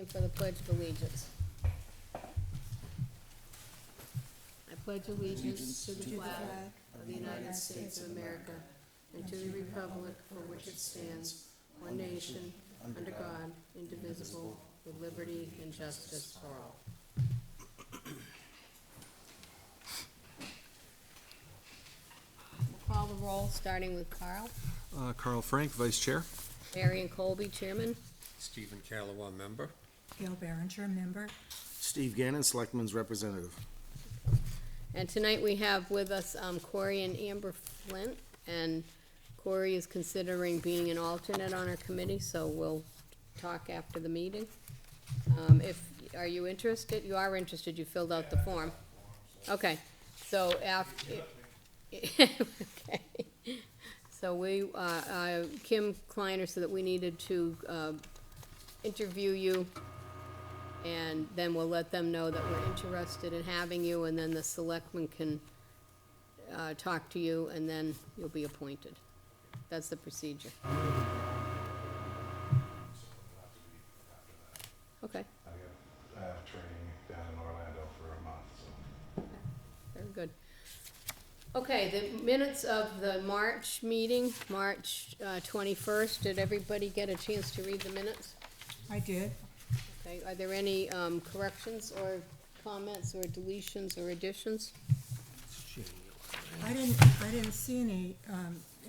stand for the Pledge of Allegiance. I pledge allegiance to the flag of the United States of America and to the republic for which it stands, one nation, under God, indivisible, with liberty and justice for all. We'll call the roll, starting with Carl. Carl Frank, Vice Chair. Marion Colby, Chairman. Stephen Callaway, member. Gail Berenger, member. Steve Gannon, Selectman's Representative. And tonight we have with us Corey and Amber Flint, and Corey is considering being an alternate on our committee, so we'll talk after the meeting. Are you interested? You are interested, you filled out the form. Okay, so after, okay. So we, Kim Kleiner said that we needed to interview you, and then we'll let them know that we're interested in having you, and then the selectmen can talk to you, and then you'll be appointed. That's the procedure. Okay, I have training down in Orlando for a month, so. very good. Okay, the minutes of the March meeting, March 21st, did everybody get a chance to read the minutes? I did. Okay, are there any corrections or comments or deletions or additions? I didn't see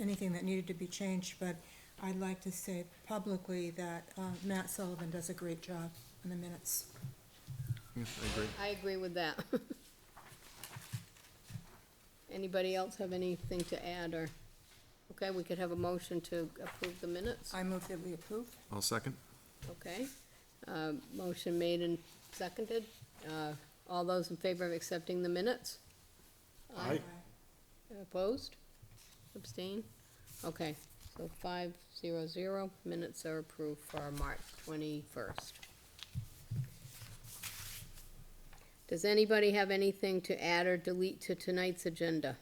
anything that needed to be changed, but I'd like to say publicly that Matt Sullivan does a great job in the minutes. Yes, I agree. I agree with that. Anybody else have anything to add, or, okay, we could have a motion to approve the minutes? I move that we approve. I'll second. Okay, motion made and seconded. All those in favor of accepting the minutes? Aye. Opposed? Abstain? Okay, so 5-0-0, minutes are approved for our March 21st. Does anybody have anything to add or delete to tonight's agenda?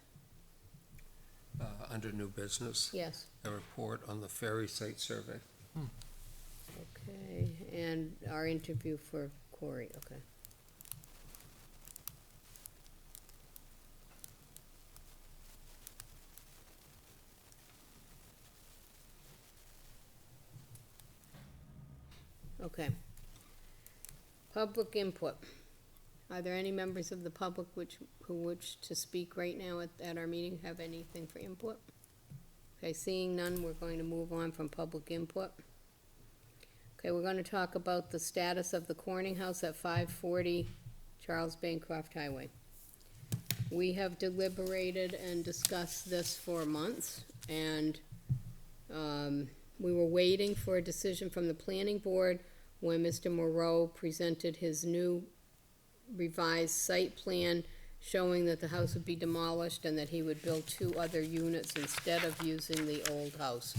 Under new business, Yes, a report on the ferry site survey. okay, and our interview for Corey, okay. Okay. Public input. Are there any members of the public who wish to speak right now at our meeting, have anything for input? Okay, seeing none, we're going to move on from public input. Okay, we're gonna talk about the status of the Corning House at 540 Charles Bancroft Highway. We have deliberated and discussed this for months, and we were waiting for a decision from the planning board when Mr. Moreau presented his new revised site plan showing that the house would be demolished and that he would build 2 other units instead of using the old house.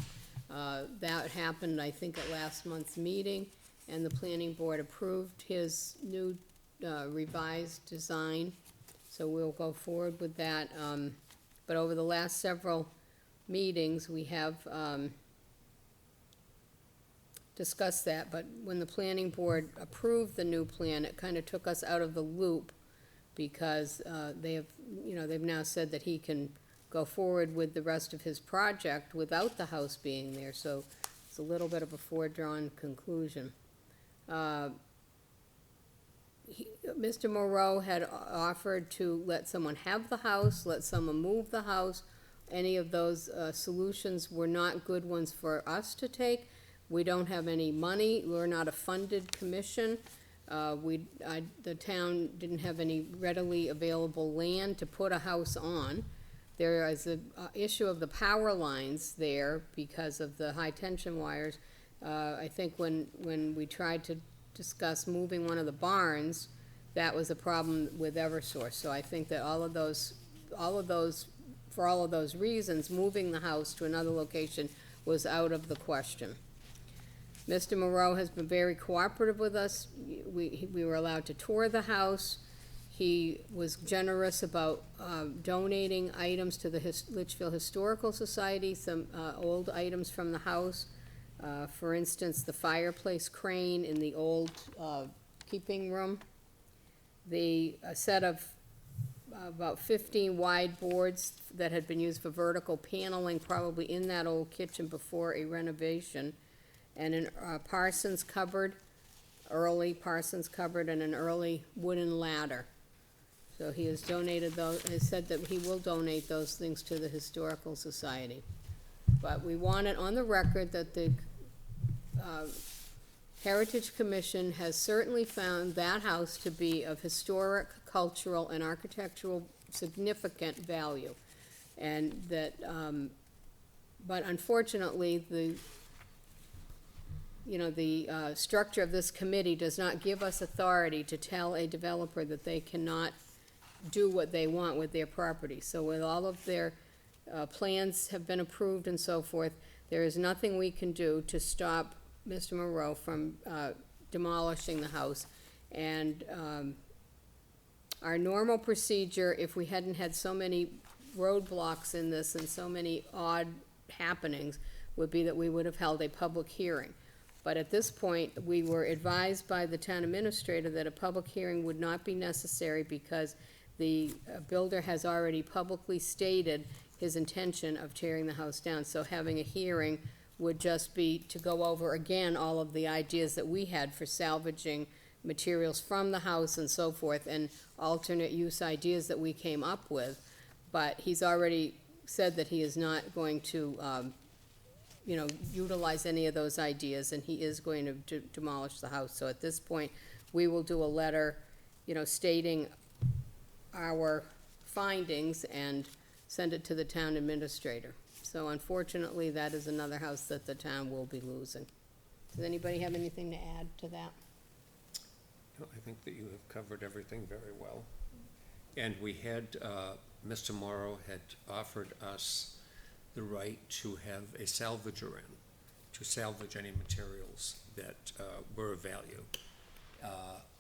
That happened, I think, at last month's meeting, and the planning board approved his new revised design, so we'll go forward with that. But over the last several meetings, we have discussed that, but when the planning board approved the new plan, it kind of took us out of the loop, because they've now said that he can go forward with the rest of his project without the house being there, so it's a little bit of a foredrawn conclusion. Mr. Moreau had offered to let someone have the house, let someone move the house. Any of those solutions were not good ones for us to take. We don't have any money, we're not a funded commission. The town didn't have any readily available land to put a house on. There is a issue of the power lines there because of the high tension wires. I think when we tried to discuss moving one of the barns, that was a problem with Eversource. So I think that for all of those reasons, moving the house to another location was out of the question. Mr. Moreau has been very cooperative with us. We were allowed to tour the house. He was generous about donating items to the Litchfield Historical Society, some old items from the house. For instance, the fireplace crane in the old keeping room, a set of about 15 wide boards that had been used for vertical paneling, probably in that old kitchen before a renovation, and an early Parsons cupboard, and an early wooden ladder. So he has donated those, has said that he will donate those things to the Historical Society. But we want it on the record that the Heritage Commission has certainly found that house to be of historic, cultural, and architectural significant value. And that, but unfortunately, the structure of this committee does not give us authority to tell a developer that they cannot do what they want with their property. So with all of their plans have been approved and so forth, there is nothing we can do to stop Mr. Moreau from demolishing the house. And our normal procedure, if we hadn't had so many roadblocks in this and so many odd happenings, would be that we would have held a public hearing. But at this point, we were advised by the town administrator that a public hearing would not be necessary because the builder has already publicly stated his intention of tearing the house down. So having a hearing would just be to go over again all of the ideas that we had for salvaging materials from the house and so forth, and alternate use ideas that we came up with. But he's already said that he is not going to, utilize any of those ideas, and he is going to demolish the house. So at this point, we will do a letter, stating our findings and send it to the town administrator. So unfortunately, that is another house that the town will be losing. Does anybody have anything to add to that? No, I think that you have covered everything very well. And we had, Mr. Morrow had offered us the right to have a salvager in, to salvage any materials that were of value.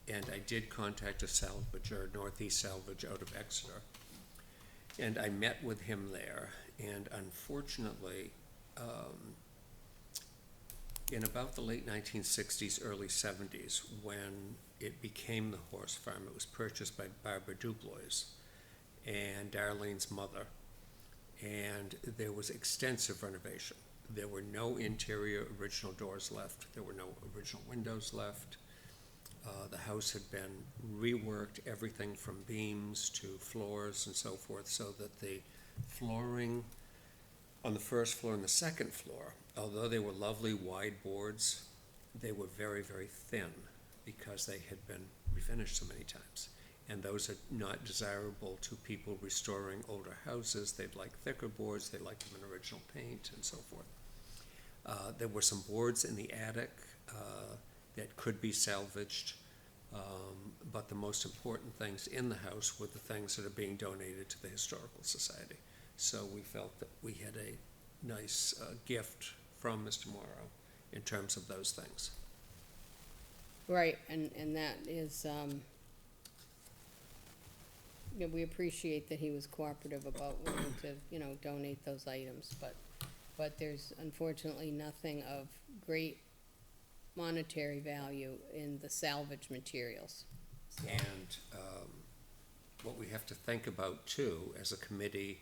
And I did contact a salvager, Northeast Salvage out of Exeter, and I met with him there. And unfortunately, in about the late 1960s, early 70s, when it became the horse farm, it was purchased by Barbara Dubois and Darlene's mother, and there was extensive renovation. There were no interior original doors left. There were no original windows left. The house had been reworked, everything from beams to floors and so forth, so that the flooring on the first floor and the second floor, although they were lovely wide boards, they were very, very thin because they had been refinished so many times. And those are not desirable to people restoring older houses. They'd like thicker boards, they like them in original paint and so forth. There were some boards in the attic that could be salvaged, but the most important things in the house were the things that are being donated to the Historical Society. So we felt that we had a nice gift from Mr. Morrow in terms of those things. Right, and that is, we appreciate that he was cooperative about wanting to, donate those items, but there's unfortunately nothing of great monetary value in the salvage materials. So. And what we have to think about too, as a committee,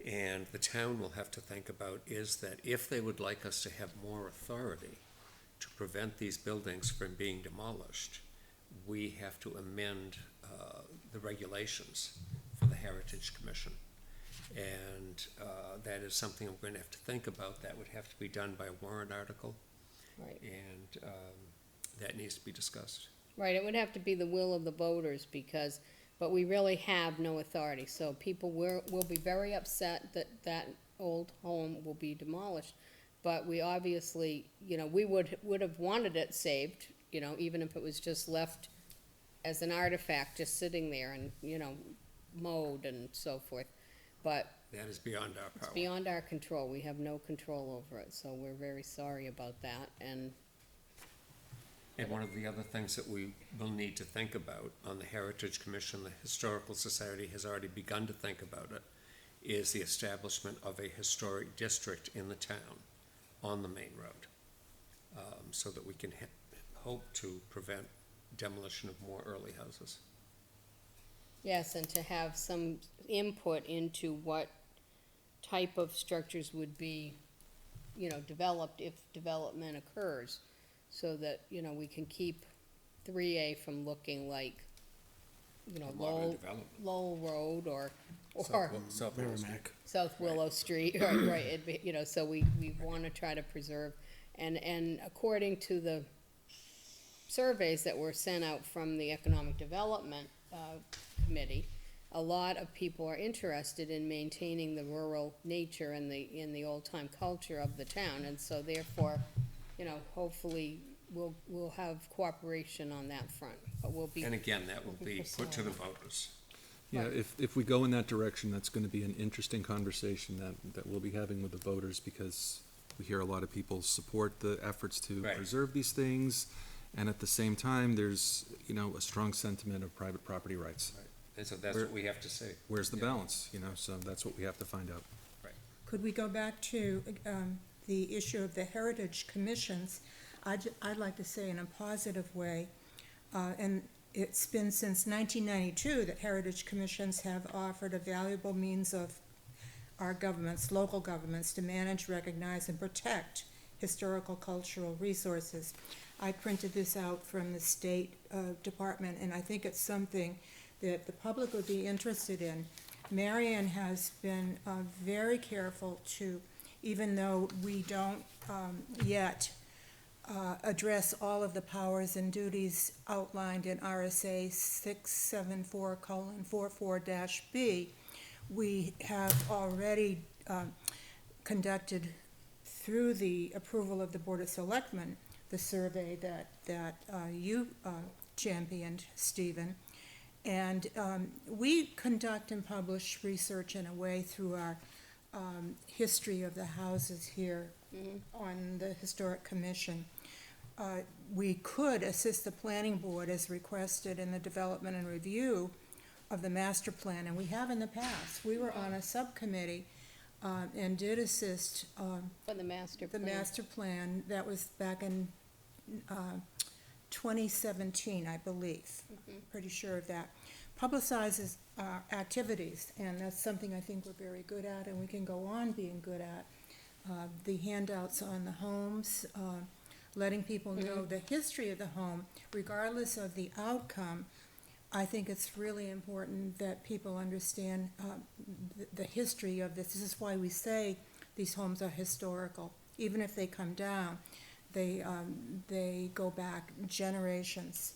and the town will have to think about, is that if they would like us to have more authority to prevent these buildings from being demolished, we have to amend the regulations for the Heritage Commission. And that is something we're going to have to think about. That would have to be done by a warrant article. Right. And that needs to be discussed. Right, it would have to be the will of the voters but we really have no authority. So people will be very upset that that old home will be demolished. But we obviously, we would have wanted it saved, even if it was just left as an artifact, just sitting there and, mowed and so forth. But That is beyond our it's power. beyond our control. We have no control over it, so we're very sorry about that. And one of the other things that we will need to think about on the Heritage Commission, the Historical Society has already begun to think about it, is the establishment of a historic district in the town on the main road, so that we can hope to prevent demolition of more early houses. Yes, and to have some input into what type of structures would be, developed if development occurs, so that, we can keep 3A from looking like, Modern development. Lowell Road or South Willow Street. Merrimack. South Willow Street, right, it'd be, so we wanna try to preserve, and according to the surveys that were sent out from the Economic Development, Committee, a lot of people are interested in maintaining the rural nature and the old-time culture of the town, and so therefore, hopefully, we'll have cooperation on that front, but we'll be. And again, that will be put to the voters. Yeah, if we go in that direction, that's gonna be an interesting conversation that we'll be having with the voters, because we hear a lot of people support the efforts to Right. preserve these things, and at the same time, there's, a strong sentiment of private property rights. And so that's what we have to say. Where's the Yeah. balance, so that's what we have to find out. Could we go back to the issue of the heritage commissions? I'd like to say in a positive way, and it's been since 1992 that heritage commissions have offered a valuable means of our governments, local governments, to manage, recognize, and protect historical cultural resources. I printed this out from the State Department, and I think it's something that the public would be interested in. Marion has been very careful to, even though we don't yet address all of the powers and duties outlined in RSA 674:44-B, we have already conducted, through the approval of the Board of Selectmen, the survey that you championed, Stephen. And we conduct and publish research in a way through our history of the houses here on the Historic Commission. We could assist the planning board as requested in the development and review of the master plan, and we have in the past. We were on a subcommittee and did assist For the master the plan. master plan. That was back in 2017, I believe. Pretty sure of that. Publicizes our activities, and that's something I think we're very good at, and we can go on being good at. The handouts on the homes, letting people know the history of the home, regardless of the outcome. I think it's really important that people understand the history of this. This is why we say these homes are historical. Even if they come down, they go back generations.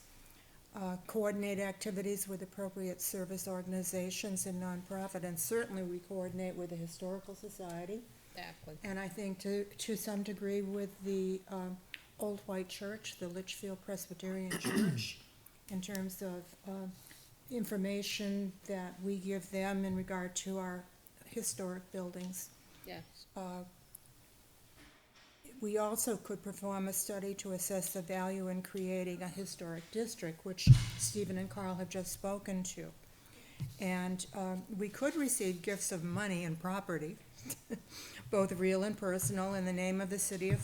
Coordinate activities with appropriate service organizations and nonprofit, and certainly we coordinate with the Historical Society. Exactly. And I think to some degree with the Old White Church, the Litchfield Presbyterian Church, in terms of information that we give them in regard to our historic buildings. Yes. We also could perform a study to assess the value in creating a historic district, which Stephen and Carl have just spoken to. And we could receive gifts of money and property, both real and personal, in the name of the city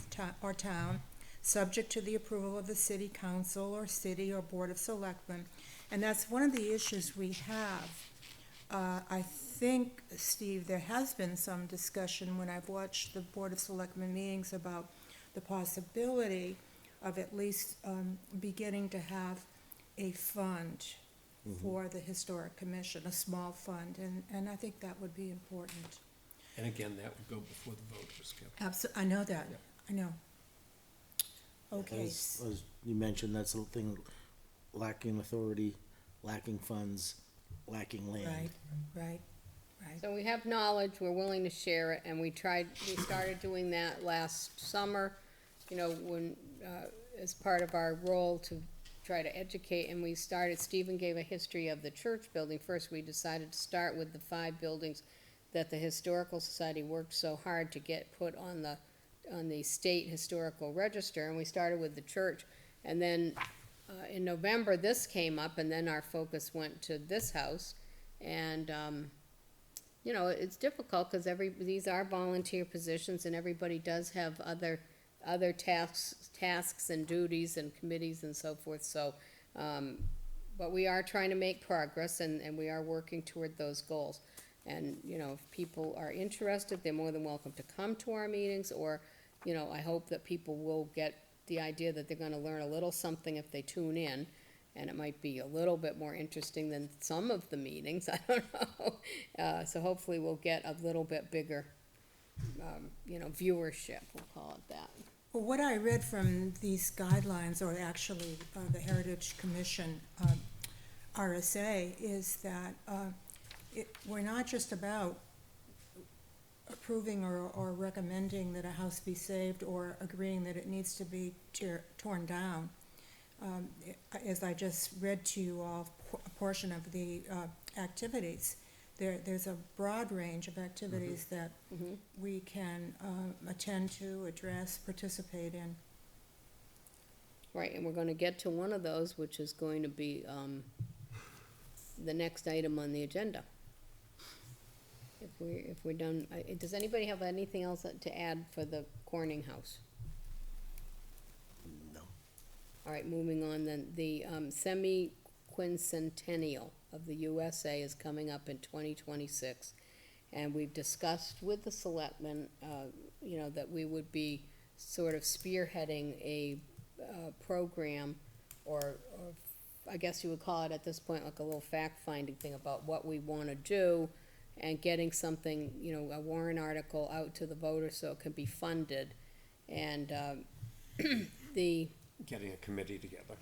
or town, subject to the approval of the city council or city or board of selectmen. And that's one of the issues we have. I think, Steve, there has been some discussion when I've watched the Board of Selectmen meetings about the possibility of at least beginning to have a fund for the Historic Commission, a small fund, and I think that would be important. And again, that would go before the voters, Kim. I know that, I know. Okay, As you mentioned, that's the thing, lacking authority, lacking funds, lacking land. right. So we have knowledge, we're willing to share it, and we started doing that last summer, when, as part of our role to try to educate, and Stephen gave a history of the church building. First, we decided to start with the 5 buildings that the Historical Society worked so hard to get put on the state historical register, and we started with the church. And then, in November, this came up, and then our focus went to this house, and, you know, it's difficult, cause these are volunteer positions, and everybody does have other tasks and duties and committees and so forth, so, but we are trying to make progress, and we are working toward those goals. And, you know, if people are interested, they're more than welcome to come to our meetings, or, you know, I hope that people will get the idea that they're gonna learn a little something if they tune in, and it might be a little bit more interesting than some of the meetings, I don't know. So hopefully we'll get a little bit bigger, you know, viewership, we'll call it that. Well, what I read from these guidelines, or actually the Heritage Commission RSA, is that we're not just about approving or recommending that a house be saved or agreeing that it needs to be torn down. As I just read to you all a portion of the activities, there's a broad range of activities that we can attend to, address, participate in. Right, and we're gonna get to one of those, which is going to be, the next item on the agenda. If we're done, does anybody have anything else to add for the Corning House? No. All right, moving on then, the, semi-quincentennial of the USA is coming up in 2026. And we've discussed with the selectmen, you know, that we would be sort of spearheading a, program, or I guess you would call it at this point like a little fact-finding thing about what we wanna do, and getting something, you know, a warrant article out to the voters so it can be funded. And, Getting a committee together.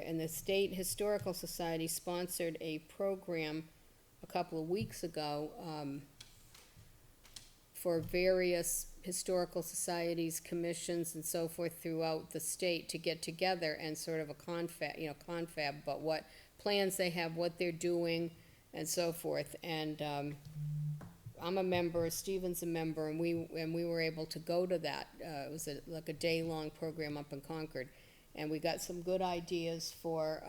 And the State Historical Society sponsored a program a couple of weeks ago, for various historical societies, commissions, and so forth throughout the state to get together and sort of a confab about what plans they have, what they're doing, and so forth. And, I'm a member, Stephen's a member, and we were able to go to that. It was like a day-long program up in Concord. And we got some good ideas for,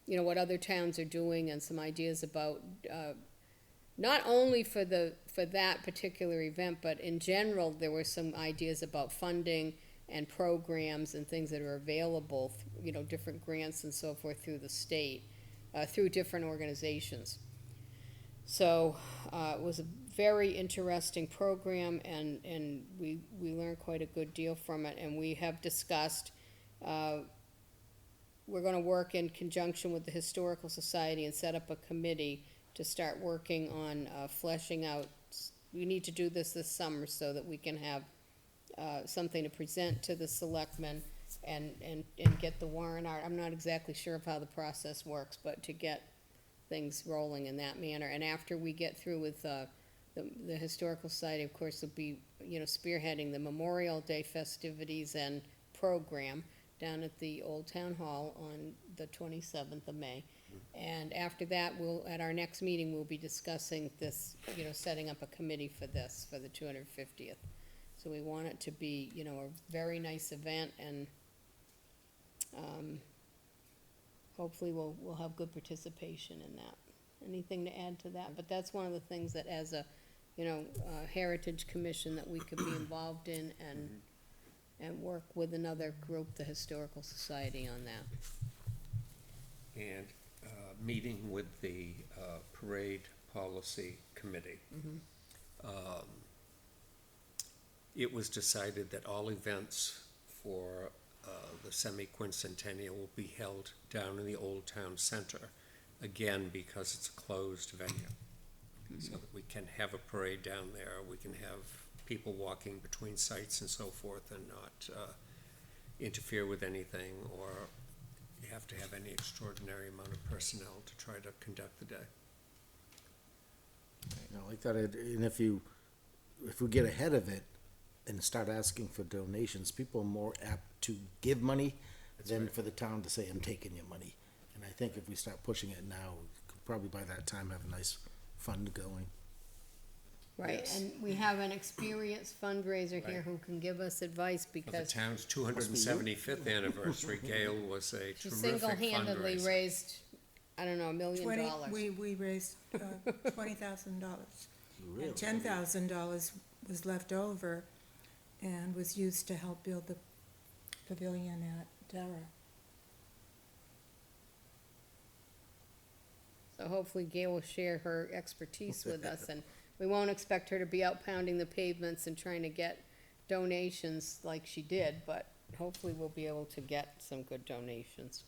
you know, what other towns are doing, and some ideas about, not only for that particular event, but in general, there were some ideas about funding and programs and things that are available, you know, different grants and so forth through the state, through different organizations. So, it was a very interesting program, and we learned quite a good deal from it, and we have discussed, we're gonna work in conjunction with the Historical Society and set up a committee to start working on, fleshing out. We need to do this summer so that we can have, something to present to the selectmen and get the warrant out. I'm not exactly sure of how the process works, but to get things rolling in that manner. And after we get through with, the Historical Society, of course, will be, you know, spearheading the Memorial Day festivities and program down at the Old Town Hall on the 27th of May. And after that, at our next meeting, we'll be discussing this, you know, setting up a committee for this, for the 250th. So we want it to be, you know, a very nice event, and, hopefully we'll have good participation in that. Anything to add to that? But that's one of the things that, as a, you know, Heritage Commission, that we could be involved in, and work with another group, the Historical Society, on that. And meeting with the Parade Policy Committee. It was decided that all events for the semi-quincentennial will be held down in the Old Town Center, again, because it's a closed venue. So that we can have a parade down there, we can have people walking between sites and so forth, and not interfere with anything, or you have to have any extraordinary amount of personnel to try to conduct the day. You know, like that, and if we get ahead of it and start asking for donations, people are more apt to give money than right. for the town to say, I'm taking your money. And I think if we start pushing it now, we could probably by that time have a nice fund going. Right, Yes. and we have an experienced fundraiser here Right. who can give us advice, For the because town's 275th anniversary, Gail was a she terrific single-handedly fundraiser. raised I don't know, $1 million. We raised, $20,000. Really? And $10,000 was left over and was used to help build the pavilion at Dara. So hopefully Gail will share her expertise with us, and we won't expect her to be out pounding the pavements and trying to get donations like she did, but hopefully we'll be able to get some good donations.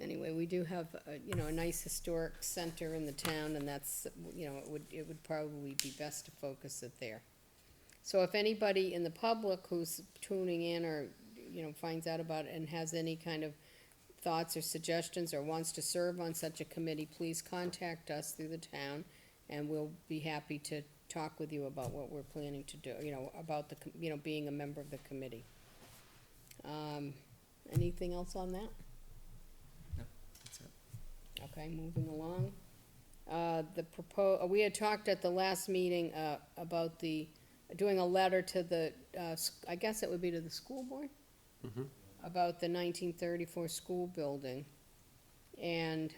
Anyway, we do have, a nice historic center in the town, and that's, it would probably be best to focus it there. So if anybody in the public who's tuning in or, finds out about it and has any kind of thoughts or suggestions or wants to serve on such a committee, please contact us through the town, and we'll be happy to talk with you about what we're planning to do, about being a member of the committee. Anything else on that? No, that's it. Okay, moving along. We had talked at the last meeting, about doing a letter to the, I guess it would be to the school board? Mhm. About the 1934 school building. And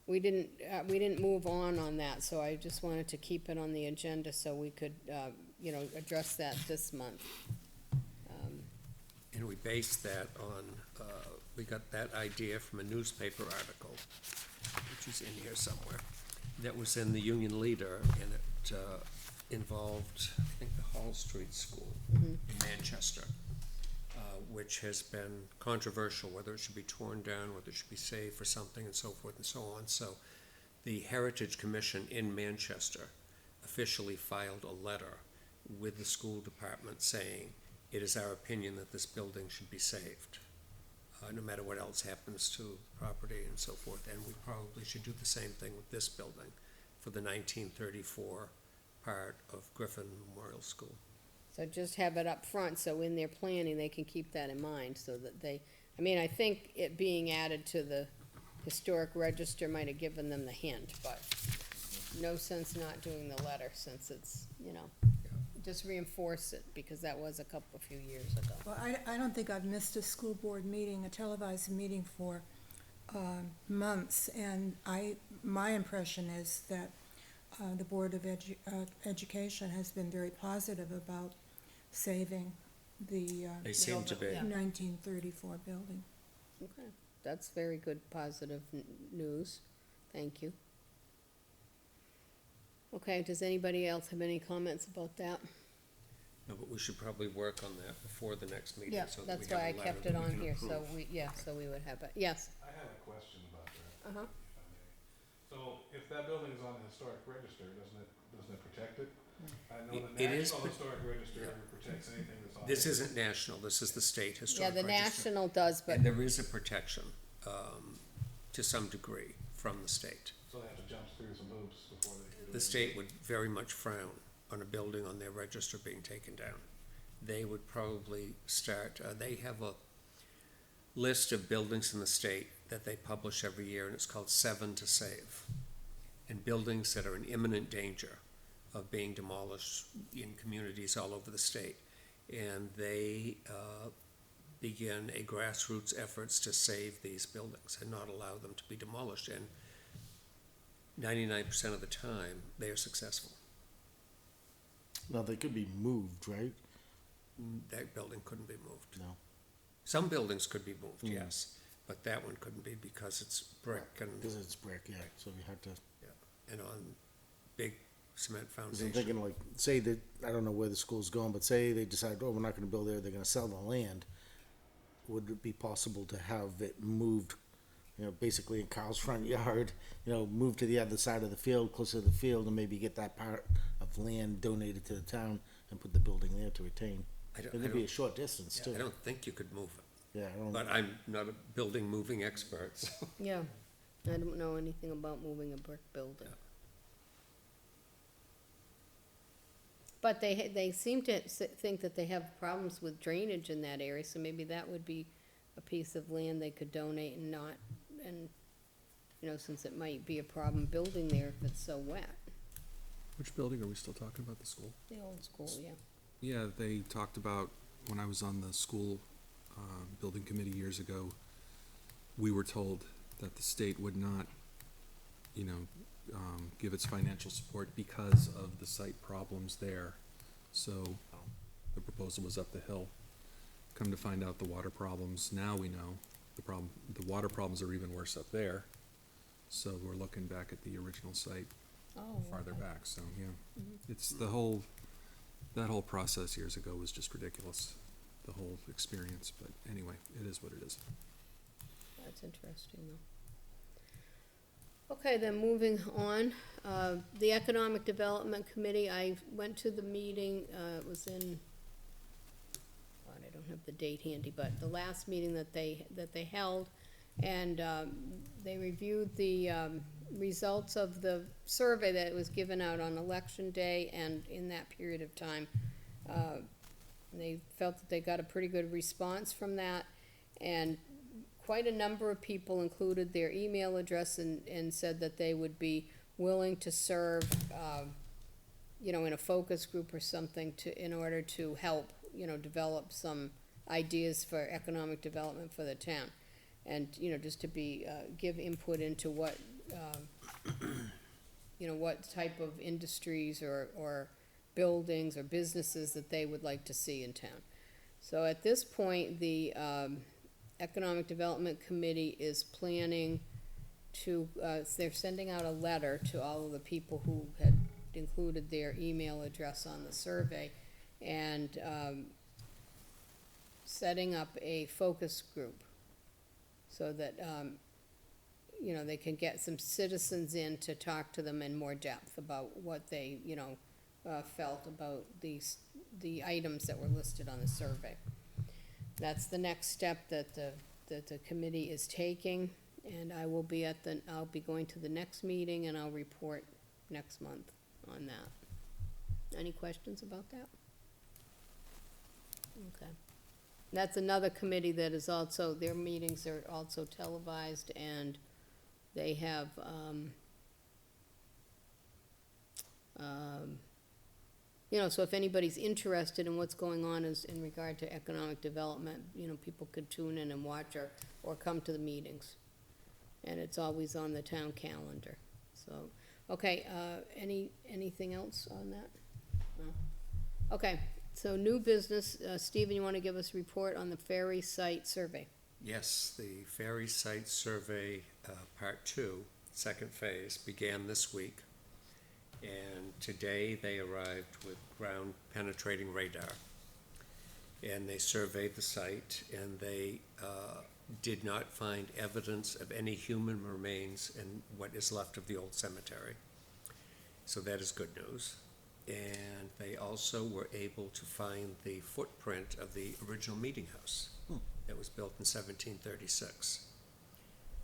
we didn't move on that, so I just wanted to keep it on the agenda so we could, address that this month. And we based that on, we got that idea from a newspaper article, which is in here somewhere, that was in the Union Leader, and it involved, I think, the Hall Street School in Manchester, which has been controversial, whether it should be torn down, whether it should be saved for something, and so forth and so on. So the Heritage Commission in Manchester officially filed a letter with the school department saying, it is our opinion that this building should be saved, no matter what else happens to the property and so forth. And we probably should do the same thing with this building for the 1934 part of Griffin Memorial School. So just have it up front, so in their planning, they can keep that in mind, so that I think it being added to the historic register might have given them the hint, but no sense not doing the letter, since it's, just reinforce it, because that was a few years ago. Well, I don't think I've missed a school board meeting, a televised meeting for months, and my impression is that the Board of Education has been very positive about saving the They seem to be. 1934 building. Okay, that's very good, positive news. Thank you. Okay, does anybody else have any comments about that? No, but we should probably work on that before the next meeting. Yeah, so that that's we have why a I letter kept that it we on can here, so approve. we would have it, yes. I have a question about that. Uh-huh. If I may. So if that building is on the historic register, doesn't it protect it? I know the It is, National but- Historic Register protects anything that's on. This it. isn't national, this is the state Yeah, historic the register. national does, but, And there is a protection, to some degree, from the state. So they have to jump through some hoops before they can do it. The state would very much frown on a building on their register being taken down. They would probably start, they have a list of buildings in the state that they publish every year, and it's called 7 to Save. And buildings that are in imminent danger of being demolished in communities all over the state. And they begin a grassroots efforts to save these buildings and not allow them to be demolished. And 99% of the time, they are successful. Now, they could be moved, right? That building couldn't be moved. No. Some buildings could be moved, yes, but that one couldn't be because it's brick Because it's brick, yeah, so you have to, and on big cement because I'm foundation. thinking like, say that, I don't know where the school's going, but say they decide, oh, we're not gonna build there, they're gonna sell the land. Would it be possible to have it moved, basically in Carl's front yard, moved to the other side of the field, closer to the field, and maybe get that part of land donated to the town and put the building there to retain? It'd be a short distance too. I don't think you could move it, Yeah, I don't. but I'm not a building moving expert, so. yeah, I don't know anything about moving a brick building. Yeah. But they seem to think that they have problems with drainage in that area, so maybe that would be a piece of land they could donate and not, and, since it might be a problem building there if it's so wet. Which building are we still talking about, the school? The old school, yeah. Yeah, they talked about, when I was on the school building committee years ago, we were told that the state would not, give its financial support because of the site problems there. So the proposal was up the hill. Come to find out the water problems, now we know the water problems are even worse up there. So we're looking back at the original site Oh, farther okay. back, so, yeah. Mhm. It's that whole process years ago was just ridiculous, the whole experience, but anyway, it is what it is. That's interesting, though. Okay, then moving on, the Economic Development Committee, I went to the meeting, it was in, God, I don't have the date handy, but the last meeting that they held, and, they reviewed the, results of the survey that was given out on election day, and in that period of time, they felt that they got a pretty good response from that, and quite a number of people included their email address and said that they would be willing to serve, in a focus group or something in order to help, develop some ideas for economic development for the town. And, just to give input into what, what type of industries or buildings or businesses that they would like to see in town. So at this point, the, Economic Development Committee is planning to, they're sending out a letter to all of the people who had included their email address on the survey, and, setting up a focus group so that, they can get some citizens in to talk to them in more depth about what they, felt about the items that were listed on the survey. That's the next step that the committee is taking, and I'll be going to the next meeting, and I'll report next month on that. Any questions about that? Okay. That's another committee that is also, their meetings are also televised, and they have, so if anybody's interested in what's going on in regard to economic development, people could tune in and watch or come to the meetings. And it's always on the town calendar, so, okay, anything else on that? No? Okay, so new business, Stephen, you wanna give us a report on the ferry site survey? Yes, the ferry site survey, part 2, second phase, began this week. And today they arrived with ground penetrating radar. And they surveyed the site, and they did not find evidence of any human remains in what is left of the old cemetery. So that is good news. And they also were able to find the footprint of the original meeting house that was built in 1736.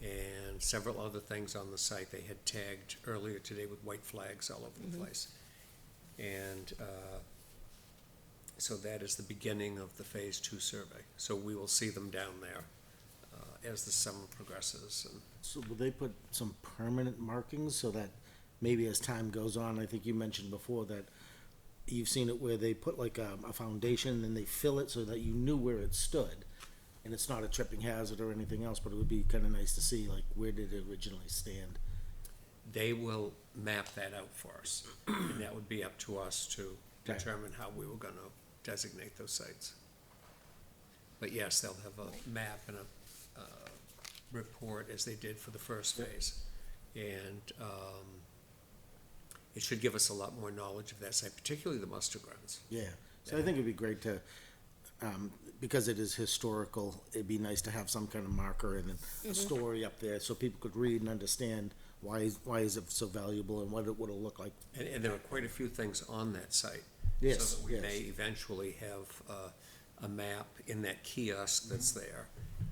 And several other things on the site they had tagged earlier today with white flags all over the place. And so that is the beginning of the Phase 2 survey. So we will see them down there as the summer progresses. And So will they put some permanent markings so that maybe as time goes on, I think you mentioned before that you've seen it where they put like a foundation and they fill it so that you knew where it stood. And it's not a tripping hazard or anything else, but it would be kind of nice to see, like, where did it originally stand? they will map that out for us. And that would be up to us to Okay. determine how we were gonna designate those sites. But yes, they'll have a map and a report as they did for the first phase. And it should give us a lot more knowledge of that site, particularly the muster grounds. Yeah, so I think it'd be great to, because it is historical, it'd be nice to have some kind of marker and a story up there so people could read and understand why is it so valuable and what it would look like. And there are quite a few things on that site. Yes, So that we yes. may eventually have a map in that kiosk that's there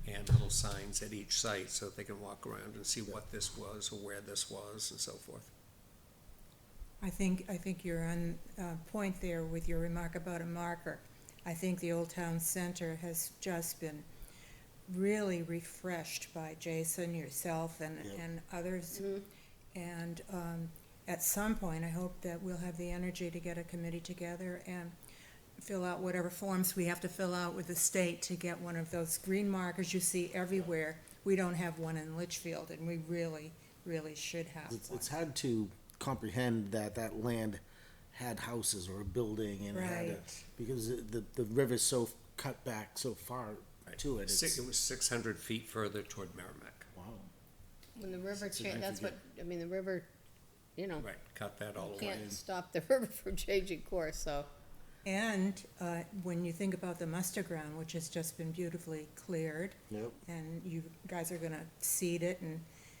and little signs at each site so that they can walk around and see what this was or where this was and so forth. I think you're on point there with your remark about a marker. I think the Old Town Center has just been really refreshed by Jason, yourself, and others. And at some point, I hope that we'll have the energy to get a committee together and fill out whatever forms we have to fill out with the state to get one of those green markers you see everywhere. We don't have one in Litchfield, and we really, really should have It's one. hard to comprehend that that land had houses or a building and it had a, Right. because the river's so cut back so far to it. It was 600 feet further toward Merrimack. Wow. When the river So change, don't that's what, forget- I mean, the river, you know, Right, cut that all you the way. can't stop the river from changing course, so. And when you think about the muster ground, which has just been beautifully cleared, Yep. and you guys are gonna seed it and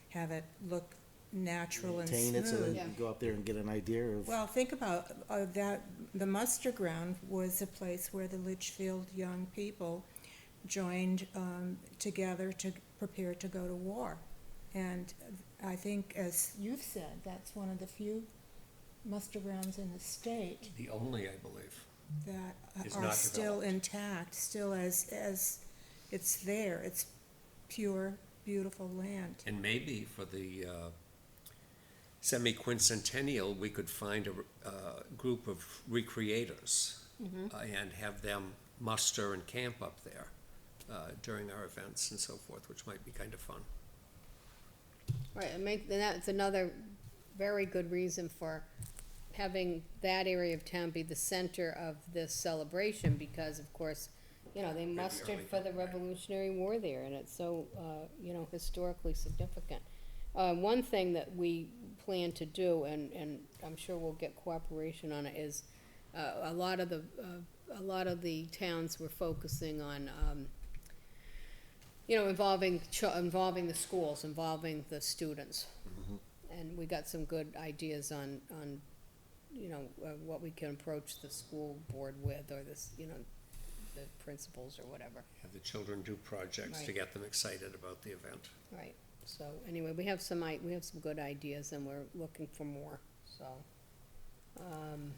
have it look natural and Maintain it so that smooth. you can go up there and get an idea of. Well, think about that, the muster ground was a place where the Litchfield young people joined together to prepare to go to war. And I think, as you've said, that's one of the few muster grounds in the state The only, I believe. that Is are not still developed. intact, still as it's there. It's pure, beautiful land. And maybe for the semi-quincentennial, we could find a group of recreators and have them muster and camp up there during our events and so forth, which might be kind of fun. Right, and that's another very good reason for having that area of town be the center of this celebration, because of course, you know, they mustered early, for the right. Revolutionary War there, and it's so, you know, historically significant. One thing that we plan to do, and I'm sure we'll get cooperation on it, is, a lot of the towns were focusing on, you know, involving the schools, involving the students. And we got some good ideas on, you know, what we can approach the school board with, or this, you know, the principals or whatever. Have the children do projects to Right. get them excited about the event. Right, so anyway, we have some good ideas, and we're looking for more, so. And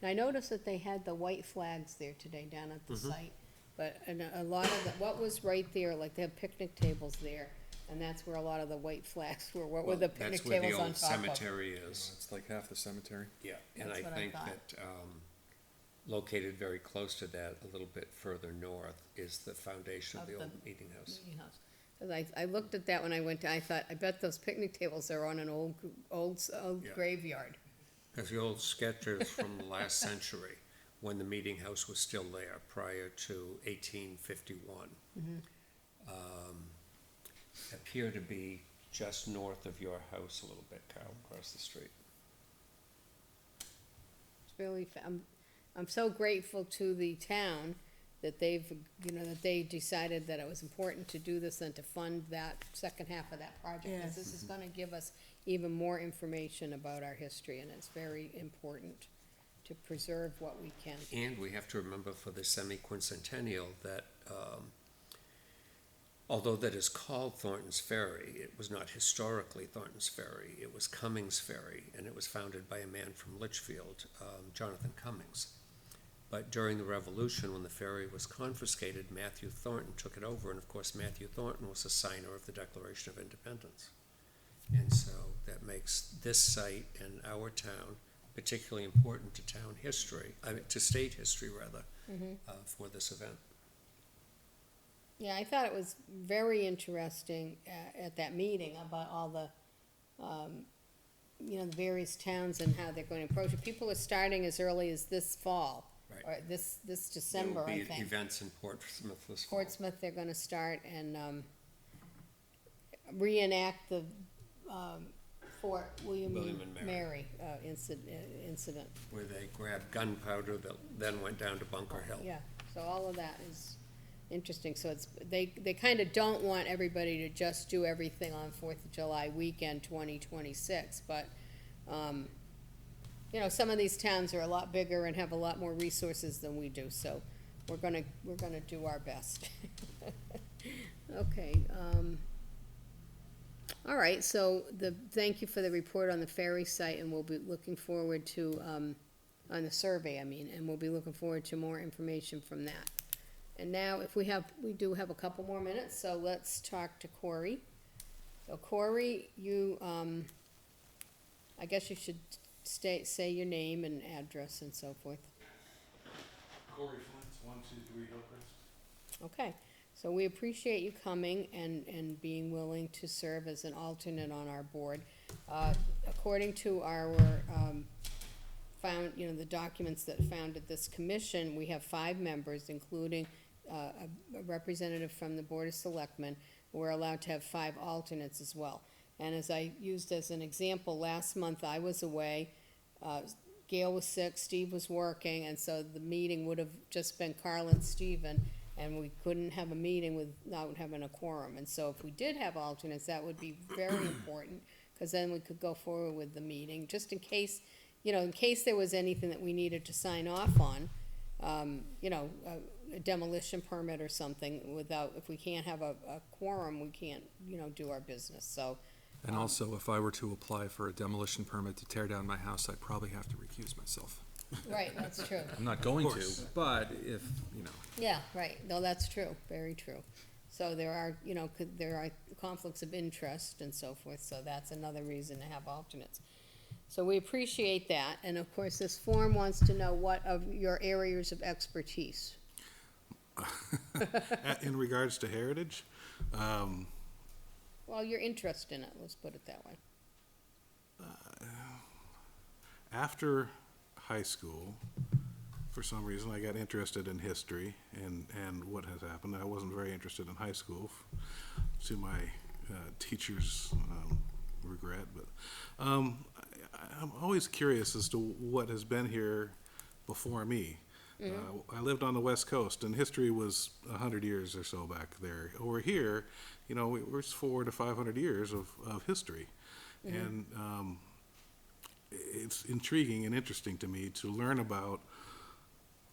I noticed that they had the white flags there today down at the site, but, and a lot of what was right there, like they have picnic tables there, and that's where a lot of the white flags were, what were the picnic tables on top of? That's where the old cemetery is. It's like half the cemetery. Yeah, and I That's what I think thought. that, located very close to that, a little bit further north, is the foundation of Of the the old meeting house. Meeting house. 'Cause I looked at that when I went to, I thought, I bet those picnic tables are on an old Yeah. graveyard. Because the old sketches from the last century, when the meeting house was still there, prior to 1851, appear to be just north of your house a little bit, Carl, across the street. It's really, I'm so grateful to the town that they've, you know, that they decided that it was important to do this and to fund that second half of that project. Because this is gonna give us even more information about our history, and it's very important to preserve what we can. And we have to remember for the semi-quincentennial that, although that is called Thornton's Ferry, it was not historically Thornton's Ferry. It was Cummings Ferry, and it was founded by a man from Litchfield, Jonathan Cummings. But during the Revolution, when the ferry was confiscated, Matthew Thornton took it over, and of course, Matthew Thornton was a signer of the Declaration of Independence. And so that makes this site and our town particularly important to town history, to state history rather, for this event. Yeah, I thought it was very interesting at that meeting about all the, you know, the various towns and how they're going to approach it. People are starting as early as this fall, Right. or this December, I There will think. be events in Portsmouth this fall. Portsmouth, they're gonna start and, reenact the, Fort William William and and Mary, incident. Where they grabbed gunpowder that then went down to Bunker Hill. Yeah, so all of that is interesting, so it's, they kinda don't want everybody to just do everything on Fourth of July weekend 2026, but, you know, some of these towns are a lot bigger and have a lot more resources than we do, so we're gonna do our best. Okay, all right, so thank you for the report on the ferry site, and we'll be looking forward to, on the survey, I mean, and we'll be looking forward to more information from that. And now, if we do have a couple more minutes, so let's talk to Corey. So Corey, you, I guess you should say your name and address and so forth. Corey Flint's 123 Hillcrest. Okay, so we appreciate you coming and being willing to serve as an alternate on our board. According to our, the documents that founded this commission, we have 5 members, including, a representative from the Board of Selectmen. We're allowed to have 5 alternates as well. And as I used as an example, last month I was away, Gail was sick, Steve was working, and so the meeting would have just been Carl and Steven, and we couldn't have a meeting without having a quorum. And so if we did have alternates, that would be very important, because then we could go forward with the meeting, just in case, in case there was anything that we needed to sign off on, a demolition permit or something, if we can't have a quorum, we can't, do our business, so. And also, if I were to apply for a demolition permit to tear down my house, I'd probably have to recuse myself. Right, that's true. I'm not going to, but if, Yeah, right, no, that's true, very true. So there are, there are conflicts of interest and so forth, so that's another reason to have alternates. So we appreciate that, and of course, this form wants to know what of your areas of expertise. In regards to heritage, Well, your interest in it, let's put it that way. after high school, for some reason, I got interested in history and what has happened. I wasn't very interested in high school, to my teacher's regret, but I'm always curious as to what has been here before me. I lived on the West Coast, and history was 100 years or so back there. Over here, we're 400 to 500 years of history. And it's intriguing and interesting to me to learn about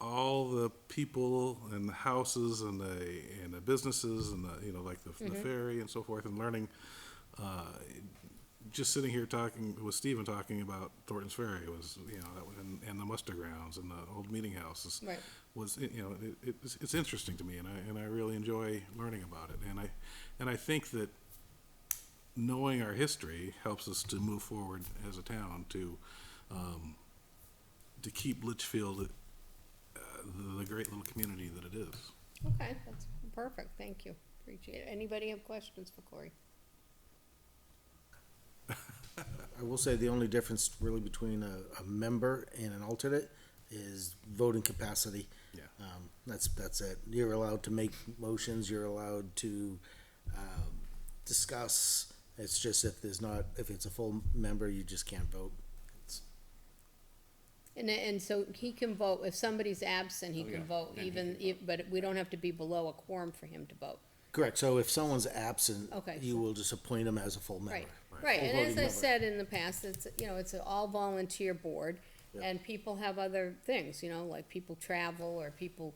all the people and the houses and the businesses and the ferry and so forth, and learning, just sitting here talking with Stephen, talking about Thornton's Ferry was, and the muster grounds and the old meeting houses. Right. Was, it's interesting to me, and I really enjoy learning about it. And I think that knowing our history helps us to move forward as a town to keep Litchfield the great little community that it is. Okay, that's perfect, thank you, appreciate it. Anybody have questions for Corey? I will say the only difference really between a member and an alternate is voting capacity. Yeah. That's it. You're allowed to make motions, you're allowed to, discuss. It's just if it's a full member, you just can't vote. And so he can vote, if somebody's absent, he Oh, can yeah, vote, then he even, can vote. but we don't have to be below a quorum for him to vote. Correct, so if someone's absent, Okay, you so- will just appoint them as a full member. Right, right, Full and voting as I member. said in the past, it's an all volunteer board, Yep. and people have other things, like people travel, or people,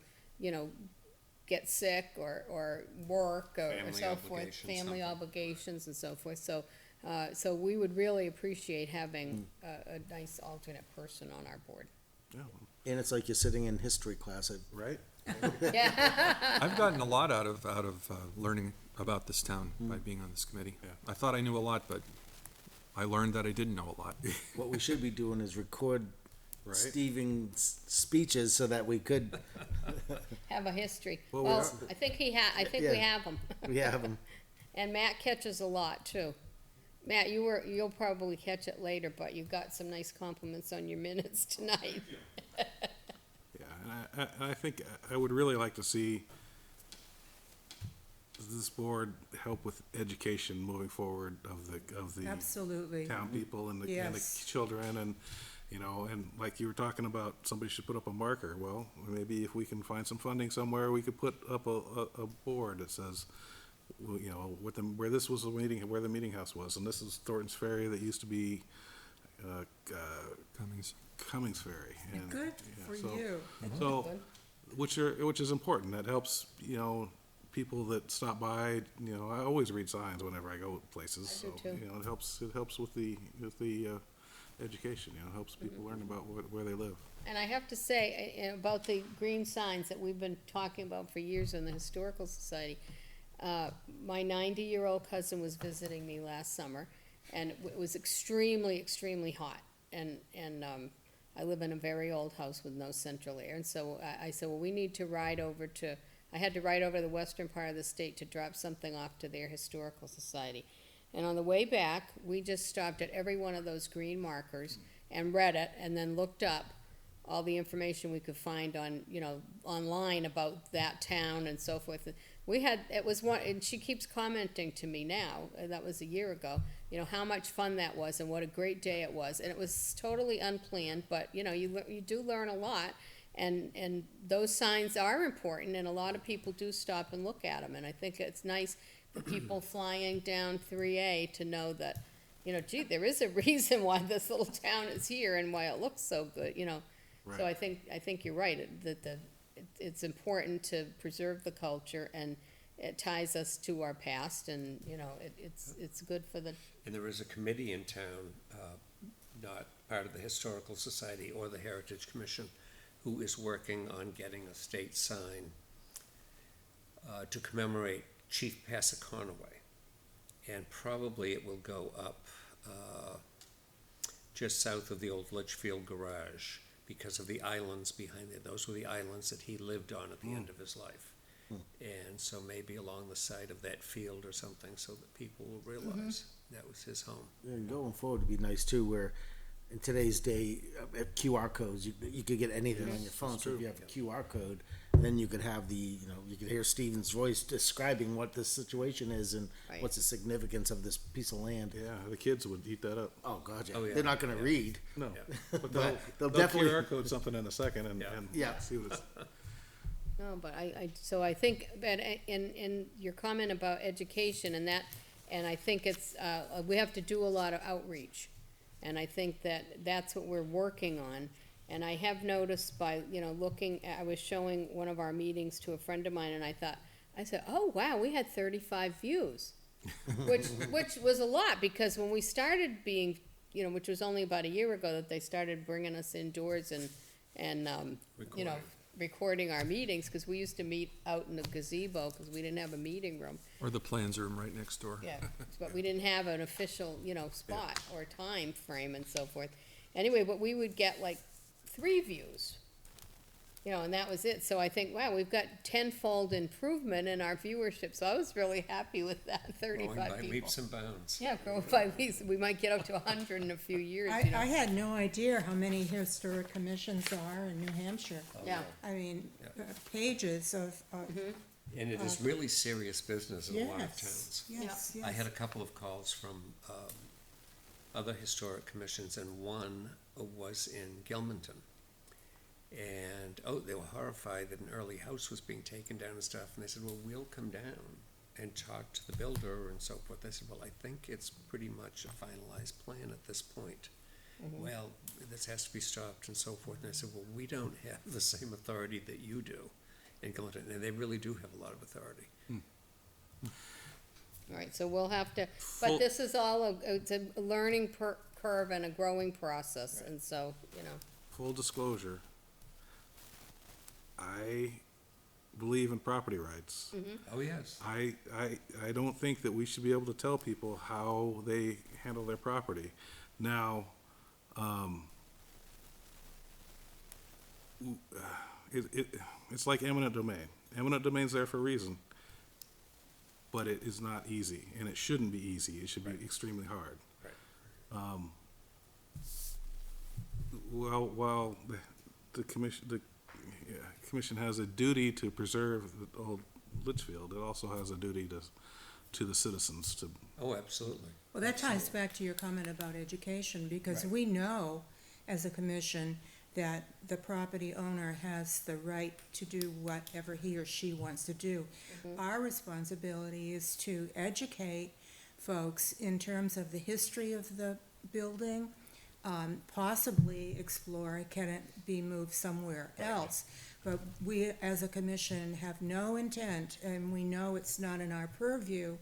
get sick, or work, or Family so forth, obligations, family something. obligations and so forth, so we would really appreciate having a nice alternate person on our board. Yeah. And it's like you're sitting in history class, right? Yeah, I've gotten a lot out of learning about this town by being on this committee. Yeah. I thought I knew a lot, but I learned that I didn't know a lot. What we should be doing is record Right. Stephen's speeches so that we could, have a history. Well, we Well, are- I think I think we Yeah. have them. we have them. And Matt catches a lot too. Matt, you'll probably catch it later, but you got some nice compliments on your minutes tonight. Yeah, and I think I would really like to see this board help with education moving forward of the Absolutely. town people and the Yes. children, and and like you were talking about, somebody should put up a marker. Well, maybe if we can find some funding somewhere, we could put up a board that says, where this was the meeting, where the meeting house was, and this is Thornton's Ferry that used to be Cummings. Ferry. And, Good yeah, for so- you. So, which is important. That helps, people that stop by. I always read signs whenever I go places. I do So, too. it helps with the education. It helps people learn about where they live. And I have to say, about the green signs that we've been talking about for years in the Historical Society, my 90-year-old cousin was visiting me last summer, and it was extremely, extremely hot. And I live in a very old house with no central air, and so I said, well, we need to ride over to, I had to ride over to the western part of the state to drop something off to their historical society. And on the way back, we just stopped at every one of those green markers and read it, and then looked up all the information we could find on, online about that town and so forth. We had, it was one, and she keeps commenting to me now, that was a year ago, how much fun that was and what a great day it was. And it was totally unplanned, but, you do learn a lot. And those signs are important, and a lot of people do stop and look at them. And I think it's nice for people flying down 3A to know that, gee, there is a reason why this little town is here and why it looks so good, So I think you're right, it's important to preserve the culture, and it ties us to our past, and, it's good for the. And there is a committee in town, not part of the Historical Society or the Heritage Commission, who is working on getting a state sign to commemorate Chief Passaconaway. And probably it will go up just south of the old Litchfield garage because of the islands behind there. Those were the islands that he lived on at the end of his life. And so maybe along the side of that field or something, so that people will realize that was his home. And going forward would be nice too, where in today's day, QR codes, you could get anything on your phone. So if you have a QR code, then you could have you could hear Stephen's voice describing what the situation is and Right. what's the significance of this piece of land. Yeah, the kids would eat that up. Oh, God, yeah. Oh, yeah. They're not gonna read. No, Yeah. but They'll they'll definitely- QR code something in a second and Yeah. see what it's. No, but so I think that in your comment about education and that, and I think it's, we have to do a lot of outreach. And I think that's what we're working on. And I have noticed by, looking, I was showing one of our meetings to a friend of mine, and I said, oh, wow, we had 35 views. Which was a lot, because when we started being, which was only about a year ago that they started bringing us indoors and recording our meetings, because we used to meet out in the gazebo, because we didn't have a meeting room. Or the plans room right next door. Yeah, but we didn't have an official, spot or time frame and so forth. Anyway, but we would get like 3 views, and that was it. So I think, wow, we've got tenfold improvement in our viewership. So I was really happy with that, 35 Growing by people. leaps and bounds. Yeah, growing by leaps. We might get up to 100 in a few years, I had no idea how many historic commissions are in New Hampshire. Yeah. I mean, Yeah. pages of, And it is really serious business in a lot of towns. yes, yes. I had a couple of calls from other historic commissions, and one was in Gilmanton. And, they were horrified that an early house was being taken down and stuff, and they said, well, we'll come down and talk to the builder and so forth. I said, well, I think it's pretty much a finalized plan at this point. Well, this has to be stopped and so forth. And I said, well, we don't have the same authority that you do in Gilmanton, and they really do have a lot of authority. All right, so we'll have to, Full- but this is all, it's a learning curve and a growing process, and so, Full disclosure, I believe in property rights. Oh, yes. I don't think that we should be able to tell people how they handle their property. Now, it's like eminent domain. Eminent domain's there for a reason, but it is not easy, and it shouldn't be easy. It should be extremely hard. Right. While the commission has a duty to preserve the old Litchfield, it also has a duty to the citizens to. Oh, absolutely. Well, that ties back to your comment about education, because Right. we know, as a commission, that the property owner has the right to do whatever he or she wants to do. Our responsibility is to educate folks in terms of the history of the building, possibly explore, can it be moved somewhere else? But we, as a commission, have no intent, and we know it's not in our purview,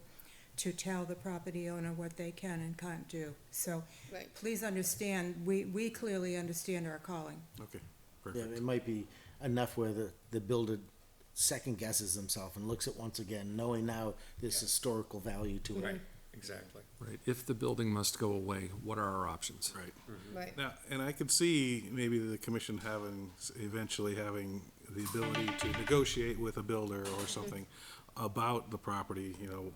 to tell the property owner what they can and can't do. So Right. please understand, we clearly understand our calling. Okay, Yeah, perfect. it might be enough where the builder second guesses himself and looks at once again, knowing now there's historical value to it. Right, exactly. Right, if the building must go away, what are our options? Right. Right. Now, and I could see maybe the commission eventually having the ability to negotiate with a builder or something about the property, you know,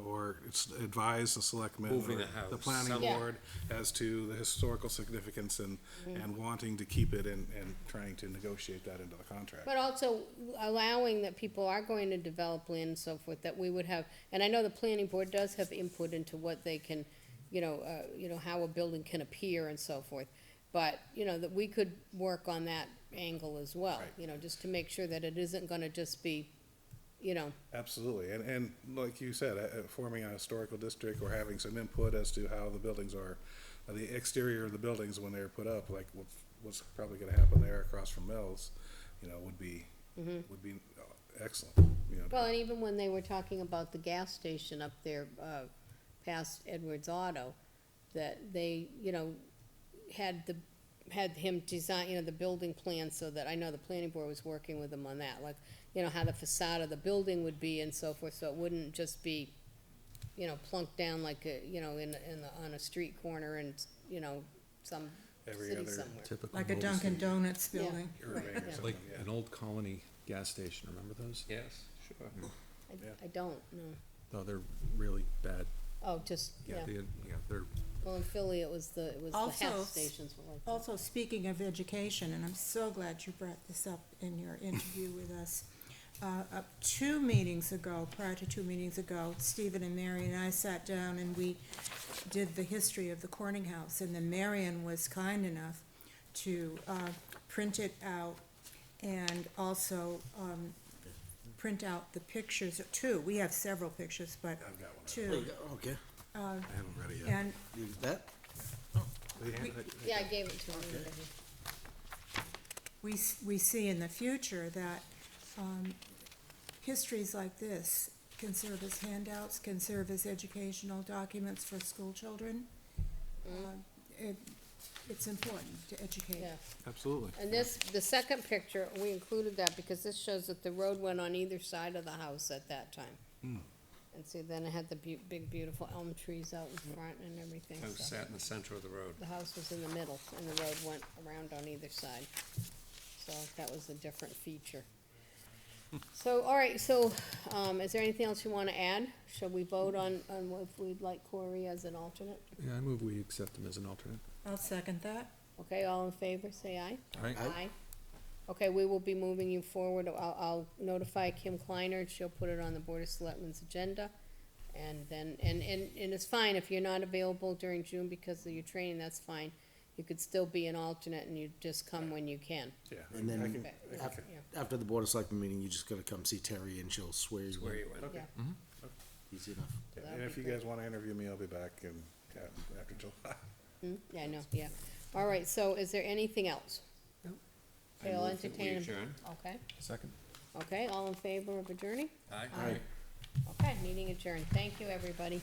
or advise the selectmen Moving or a house, the planning some- Yeah. board as to the historical significance and wanting to keep it and trying to negotiate that into the contract. But also allowing that people are going to develop land and so forth, that we would have, and I know the planning board does have input into what they can, you know, how a building can appear and so forth. But, you know, that we could work on that angle as well, Right. you know, just to make sure that it isn't gonna just be, you know, Absolutely, and like you said, forming a historical district or having some input as to how the buildings are, the exterior of the buildings when they're put up, like what's probably gonna happen there across from Mills, you know, would be excellent, you know. well, and even when they were talking about the gas station up there, past Edwards Auto, that they, you know, had him design, you know, the building plan so that, I know the planning board was working with them on that, like, you know, how the facade of the building would be and so forth, so it wouldn't just be, you know, plunked down like a, you know, on a street corner and, you know, some Every city other somewhere. Typical Like a Mills Dunkin' Street. Donuts Yeah. building. Irving or Yeah. something, Like yeah. an old Colony gas station, remember those? Yes, sure. I don't, no. Oh, they're really bad. Oh, just, yeah, They're, well, in Philly, it was the Also, half stations were like that. Also, speaking of education, and I'm so glad you brought this up in your interview with us. 2 meetings ago, prior to 2 meetings ago, Stephen and Marion and I sat down and we did the history of the Corning House. And then Marion was kind enough to print it out and also print out the pictures, 2. We have several pictures, but I've got one. 2. Okay, I haven't read it yet. And use that? They had it- Yeah, I gave it to him. we see in the future that histories like this can serve as handouts, can serve as educational documents for school children. It's important to educate. Yeah, Absolutely. and the second picture, we included that because this shows that the road went on either side of the house at that time. And see, then it had the big beautiful elm trees out in front and everything, I was so. sat in the center of the road. The house was in the middle, and the road went around on either side. So that was a different feature. So, all right, so, is there anything else you wanna add? Shall we vote on if we'd like Corey as an alternate? yeah, I move we accept them as an alternate. I'll second that. Okay, all in favor, say aye. Aye. Aye. Okay, we will be moving you forward. I'll notify Kim Kleiner, and she'll put it on the Board of Selectmen's agenda. And then, and it's fine, if you're not available during June because of your training, that's fine. You could still be an alternate and you just come when you can. Yeah. And then I can- Okay, After, yeah. after the Board of Selectmen meeting, you just gotta come see Terry and she'll swear you Where in. you went. Yeah, Easy enough. Yeah, That'd And be if you great. guys wanna interview me, I'll be back in, after July. yeah, I know, yeah. All right, so is there anything else? Okay, I'll I move that we entertain, adjourn. okay, Second. okay, all in favor of adjourning? Aye. Okay, meeting adjourned. Thank you, everybody.